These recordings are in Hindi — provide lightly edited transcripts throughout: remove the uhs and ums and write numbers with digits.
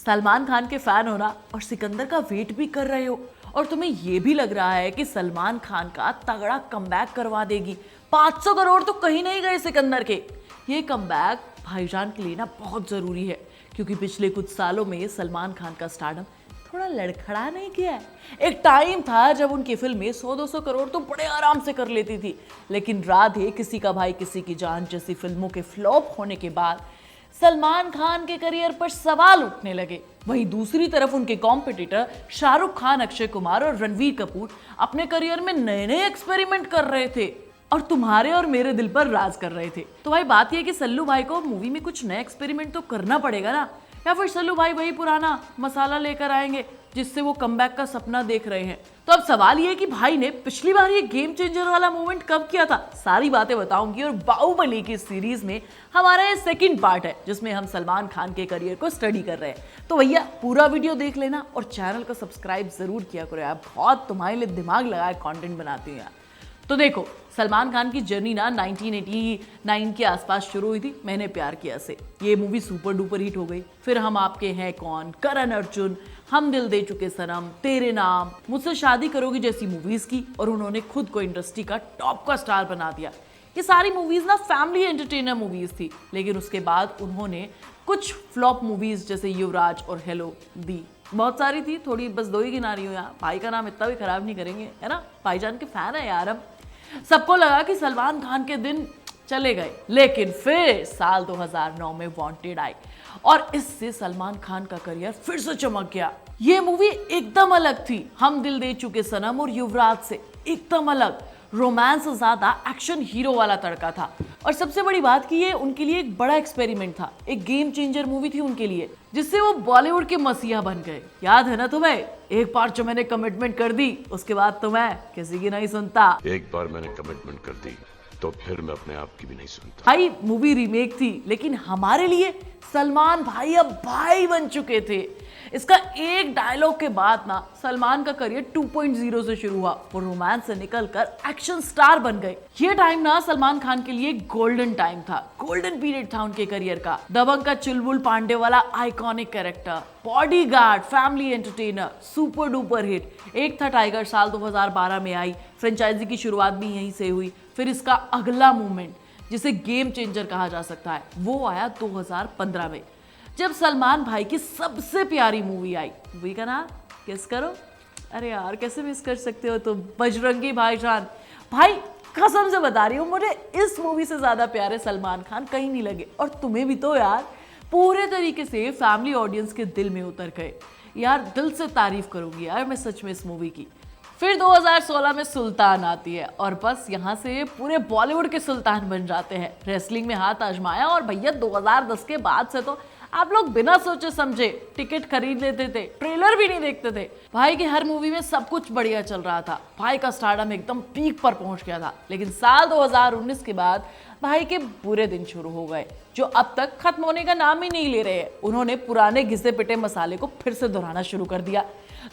सलमान खान के फैन हो ना और सिकंदर का वेट भी कर रहे हो और तुम्हें ये भी लग रहा है कि सलमान खान का तगड़ा कमबैक करवा देगी। 500 करोड़ तो कहीं नहीं गए सिकंदर के। ये कमबैक भाईजान के लिए ना बहुत जरूरी है क्योंकि पिछले कुछ सालों में सलमान खान का स्टारडम थोड़ा लड़खड़ा नहीं किया है। एक टाइम था जब उनकी फिल्में 100-200 करोड़ तो बड़े आराम से कर लेती थी, लेकिन राधे, किसी का भाई किसी की जान जैसी फिल्मों के फ्लॉप होने के बाद सलमान खान के करियर पर सवाल उठने लगे। वहीं दूसरी तरफ उनके कॉम्पिटिटर शाहरुख खान, अक्षय कुमार और रणवीर कपूर अपने करियर में नए नए एक्सपेरिमेंट कर रहे थे और तुम्हारे और मेरे दिल पर राज कर रहे थे। तो भाई बात यह कि सल्लू भाई को मूवी में कुछ नया एक्सपेरिमेंट तो करना पड़ेगा ना, या फिर सल्लू भाई वही पुराना मसाला लेकर आएंगे जिससे वो कमबैक का सपना देख रहे हैं। तो अब सवाल ये है कि भाई ने पिछली बार ये गेम चेंजर वाला मूवमेंट कब किया था। सारी बातें बताऊंगी और बाहुबली की सीरीज में हमारा ये सेकंड पार्ट है जिसमें हम सलमान खान के करियर को स्टडी कर रहे हैं। तो भैया पूरा वीडियो देख लेना और चैनल को सब्सक्राइब जरूर किया करो यार, बहुत तुम्हारे लिए दिमाग लगाए कंटेंट बनाती हूँ यार। तो देखो, सलमान खान की जर्नी ना 1989 के आसपास शुरू हुई थी मैंने प्यार किया से। ये मूवी सुपर डुपर हिट हो गई। फिर हम आपके हैं कौन, करण अर्जुन, हम दिल दे चुके सनम, तेरे नाम, मुझसे शादी करोगी जैसी मूवीज की और उन्होंने खुद को इंडस्ट्री का टॉप का स्टार बना दिया। ये सारी मूवीज ना फैमिली एंटरटेनर मूवीज थी, लेकिन उसके बाद उन्होंने कुछ फ्लॉप मूवीज जैसे युवराज और हेलो दी। बहुत सारी थी, थोड़ी बस दो ही गिना रही हूँ यार, भाई का नाम इतना भी खराब नहीं करेंगे, है ना, भाईजान के फैन है यार हम। सबको लगा कि सलमान खान के दिन चले गए, लेकिन फिर साल 2009 में वांटेड आई और इससे सलमान खान का करियर फिर से चमक गया। ये मूवी एकदम अलग थी, हम दिल दे चुके सनम और युवराज से एकदम अलग, रोमांस से ज्यादा एक्शन हीरो वाला तड़का था। और सबसे बड़ी बात कि ये उनके लिए एक बड़ा एक्सपेरिमेंट था, एक गेम चेंजर मूवी थी उनके लिए, जिससे वो बॉलीवुड के मसीहा बन गए। याद है ना तुम्हें, एक बार जो मैंने कमिटमेंट कर दी उसके बाद तो मैं किसी की नहीं सुनता। एक बार मैंने कमिटमेंट कर दी तो फिर मैं अपने आप की भी नहीं सुनता। भाई मूवी रीमेक थी, लेकिन हमारे लिए सलमान भाई अब भाई बन चुके थे। इसका एक डायलॉग के बाद ना सलमान का करियर 2.0 से शुरू हुआ। वो रोमांस से निकलकर एक्शन स्टार बन गए। ये टाइम ना सलमान खान के लिए गोल्डन टाइम था, गोल्डन पीरियड था उनके करियर का। दबंग का चुलबुल पांडे वाला iconic character, bodyguard, family entertainer, super duper hit. एक था टाइगर, साल 2012 में आई, फ्रेंचाइजी की शुरुआत भी यहीं से हुई। फिर इसका अगला मूवमेंट जिसे गेम चेंजर कहा जा सकता है वो आया 2015 में, जब सलमान भाई की सबसे प्यारी मूवी आई। मूवी का नाम गेस करो। अरे यार कैसे मिस कर सकते हो तुम, बजरंगी भाईजान। भाई कसम से बता रही हूँ, मुझे इस मूवी से ज्यादा प्यारे सलमान खान कहीं नहीं लगे और तुम्हें भी। तो यार पूरे तरीके से फैमिली ऑडियंस के दिल में उतर गए यार, दिल से तारीफ करूंगी यार मैं सच में इस मूवी की। फिर 2016 में सुल्तान आती है और बस यहाँ से पूरे बॉलीवुड के सुल्तान बन जाते हैं। रेसलिंग में हाथ आजमाया और भैया 2010 के बाद से तो आप लोग बिना सोचे समझे टिकट खरीद लेते थे, ट्रेलर भी नहीं देखते थे। भाई की हर मूवी में सब कुछ बढ़िया चल रहा था, भाई का स्टारडम एकदम पीक पर पहुंच गया था। लेकिन साल 2019 के बाद भाई के बुरे दिन शुरू हो गए जो अब तक खत्म होने का नाम ही नहीं ले रहे हैं। उन्होंने पुराने घिसे पिटे मसाले को फिर से दोहराना शुरू कर दिया।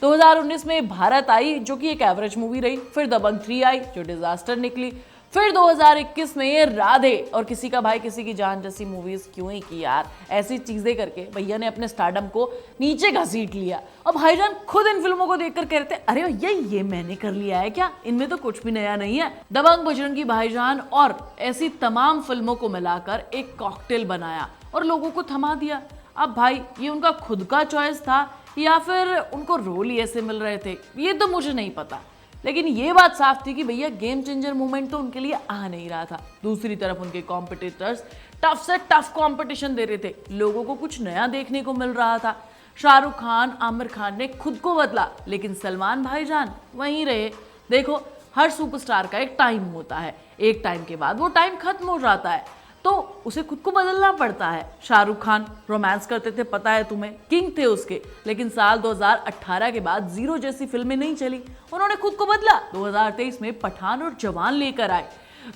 2019 में भारत आई जो कि एक एवरेज मूवी रही, फिर दबंग 3 आई जो डिजास्टर निकली, फिर 2021 में ये राधे और किसी का भाई किसी की जान जैसी मूवीज क्यों ही की यार। ऐसी चीजें करके भैया ने अपने स्टारडम को नीचे घसीट लिया और भाईजान खुद इन फिल्मों को देखकर कह रहे थे अरे भैया ये मैंने कर लिया है क्या, इनमें तो कुछ भी नया नहीं है। दबंग, बजरंगी भाईजान और ऐसी तमाम फिल्मों को मिलाकर एक कॉकटेल बनाया और लोगों को थमा दिया। अब भाई ये उनका खुद का चॉइस था या फिर उनको रोल ही ऐसे मिल रहे थे, ये तो मुझे नहीं पता, लेकिन ये बात साफ थी कि भैया गेम चेंजर मूवमेंट तो उनके लिए आ नहीं रहा था। दूसरी तरफ उनके कॉम्पिटिटर्स टफ से टफ कंपटीशन दे रहे थे, लोगों को कुछ नया देखने को मिल रहा था। शाहरुख खान, आमिर खान ने खुद को बदला, लेकिन सलमान भाईजान वहीं रहे। देखो हर सुपरस्टार का एक टाइम होता है, एक टाइम के बाद वो टाइम खत्म हो जाता है तो उसे खुद को बदलना पड़ता है। शाहरुख खान रोमांस करते थे, पता है तुम्हें, किंग थे उसके, लेकिन साल 2018 के बाद जीरो जैसी फिल्में नहीं चली, उन्होंने खुद को बदला। 2023 में पठान और जवान लेकर आए,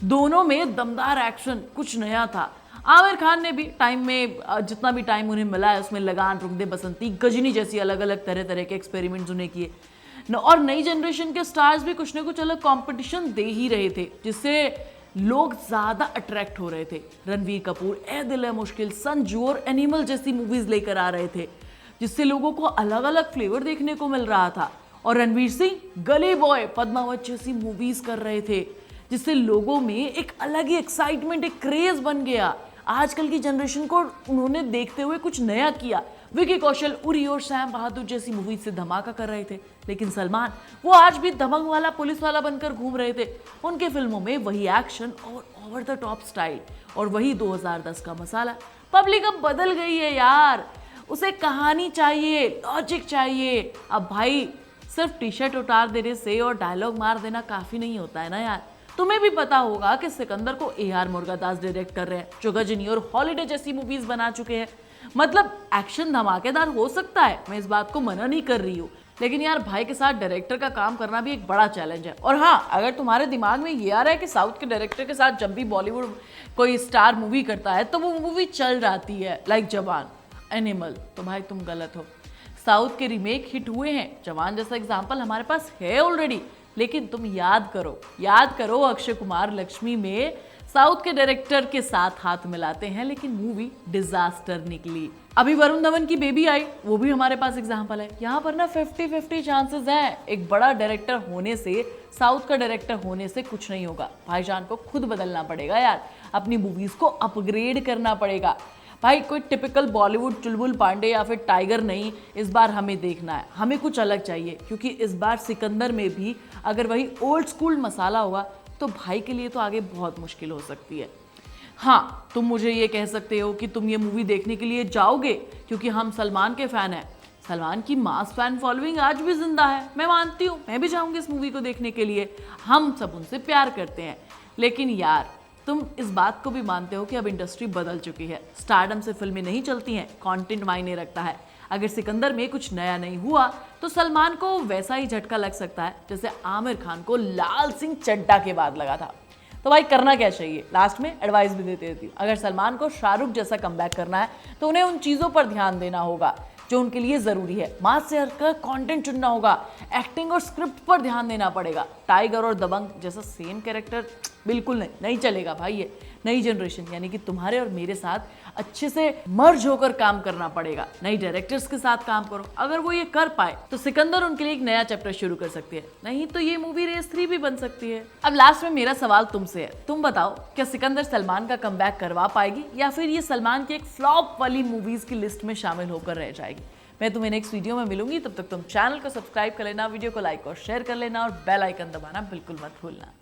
दोनों में दमदार एक्शन, कुछ नया था। आमिर खान ने भी टाइम में जितना भी टाइम उन्हें मिला है उसमें लगान, रुक दे बसंती, गजनी जैसी अलग अलग तरह तरह के एक्सपेरिमेंट्स उन्हें किए और नई जनरेशन के स्टार्स भी कुछ ना कुछ अलग कॉम्पिटिशन दे ही रहे थे जिससे लोग ज्यादा अट्रैक्ट हो रहे थे। रणवीर कपूर ए दिल है मुश्किल, संजू और एनिमल जैसी मूवीज लेकर आ रहे थे। जिससे लोगों को अलग अलग फ्लेवर देखने को मिल रहा था। और रणवीर सिंह गली बॉय, पद्मावत जैसी मूवीज कर रहे थे, जिससे लोगों में एक अलग ही एक्साइटमेंट, एक क्रेज बन गया। आजकल की जनरेशन को उन्होंने देखते हुए कुछ नया किया। विकी कौशल, उरी और सैम बहादुर जैसी मूवीज से धमाका कर रहे थे, लेकिन सलमान वो आज भी दबंग वाला पुलिस वाला बनकर घूम रहे थे। उनके फिल्मों में वही एक्शन और ओवर द टॉप स्टाइल और वही 2010 का मसाला। पब्लिक अब बदल गई है यार, उसे कहानी चाहिए, लॉजिक चाहिए। अब भाई सिर्फ टी शर्ट उतार देने से और डायलॉग मार देना काफी नहीं होता है ना यार। तुम्हें भी पता होगा कि सिकंदर को AR मुर्गादास डायरेक्ट कर रहे हैं, जो गजनी और हॉलीडे जैसी मूवीज बना चुके हैं। मतलब एक्शन धमाकेदार हो सकता है, मैं इस बात को मना नहीं कर रही हूँ, लेकिन यार भाई के साथ डायरेक्टर का काम करना भी एक बड़ा चैलेंज है। और हाँ, अगर तुम्हारे दिमाग में ये आ रहा है कि साउथ के डायरेक्टर के साथ जब भी बॉलीवुड कोई स्टार मूवी करता है तो वो मूवी चल जाती है, लाइक जवान, एनिमल, तो भाई तुम गलत हो। साउथ के रीमेक हिट हुए हैं, जवान जैसा एग्जाम्पल हमारे पास है ऑलरेडी। लेकिन तुम याद करो अक्षय कुमार लक्ष्मी में साउथ के डायरेक्टर के साथ हाथ मिलाते हैं, लेकिन मूवी डिजास्टर निकली। अभी वरुण धवन की बेबी आई, वो भी हमारे पास एग्जाम्पल है। यहाँ पर ना 50-50 चांसेस हैं। एक बड़ा डायरेक्टर होने से, साउथ का डायरेक्टर होने से कुछ नहीं होगा। भाईजान को खुद बदलना पड़ेगा यार, अपनी मूवीज को अपग्रेड करना पड़ेगा। भाई कोई टिपिकल बॉलीवुड चुलबुल पांडे या फिर टाइगर नहीं, इस बार हमें देखना है, हमें कुछ अलग चाहिए। क्योंकि इस बार सिकंदर में भी अगर वही ओल्ड स्कूल मसाला होगा तो भाई के लिए तो आगे बहुत मुश्किल हो सकती है। हाँ, तुम मुझे ये कह सकते हो कि तुम ये मूवी देखने के लिए जाओगे क्योंकि हम सलमान के फैन हैं। सलमान की मास फैन फॉलोइंग आज भी जिंदा है, मैं मानती हूँ, मैं भी जाऊंगी इस मूवी को देखने के लिए। हम सब उनसे प्यार करते हैं। लेकिन यार तुम इस बात को भी मानते हो कि अब इंडस्ट्री बदल चुकी है, स्टारडम से फिल्में नहीं चलती हैं, कंटेंट मायने रखता है। अगर सिकंदर में कुछ नया नहीं हुआ तो सलमान को वैसा ही झटका लग सकता है जैसे आमिर खान को लाल सिंह चड्ढा के बाद लगा था। तो भाई करना क्या चाहिए, लास्ट में एडवाइस भी देती हूँ। अगर सलमान को शाहरुख जैसा कमबैक करना है तो उन्हें उन चीज़ों पर ध्यान देना होगा जो उनके लिए ज़रूरी है। मास से हटकर कंटेंट चुनना होगा, एक्टिंग और स्क्रिप्ट पर ध्यान देना पड़ेगा। टाइगर और दबंग जैसा सेम कैरेक्टर बिल्कुल नहीं चलेगा भाई। ये नई जनरेशन यानी कि तुम्हारे और मेरे साथ अच्छे से मर्ज होकर काम करना पड़ेगा। नई डायरेक्टर्स के साथ काम करो। अगर वो ये कर पाए तो सिकंदर उनके लिए एक नया चैप्टर शुरू कर सकती है, नहीं तो ये मूवी रेस 3 भी बन सकती है। अब लास्ट में मेरा सवाल तुमसे है, तुम बताओ क्या सिकंदर सलमान का कमबैक करवा पाएगी या फिर ये सलमान की एक फ्लॉप वाली मूवीज की लिस्ट में शामिल होकर रह जाएगी। मैं तुम्हें नेक्स्ट वीडियो में मिलूंगी, तब तक तुम चैनल को सब्सक्राइब कर लेना, वीडियो को लाइक और शेयर कर लेना और बेल आइकन दबाना बिल्कुल मत भूलना।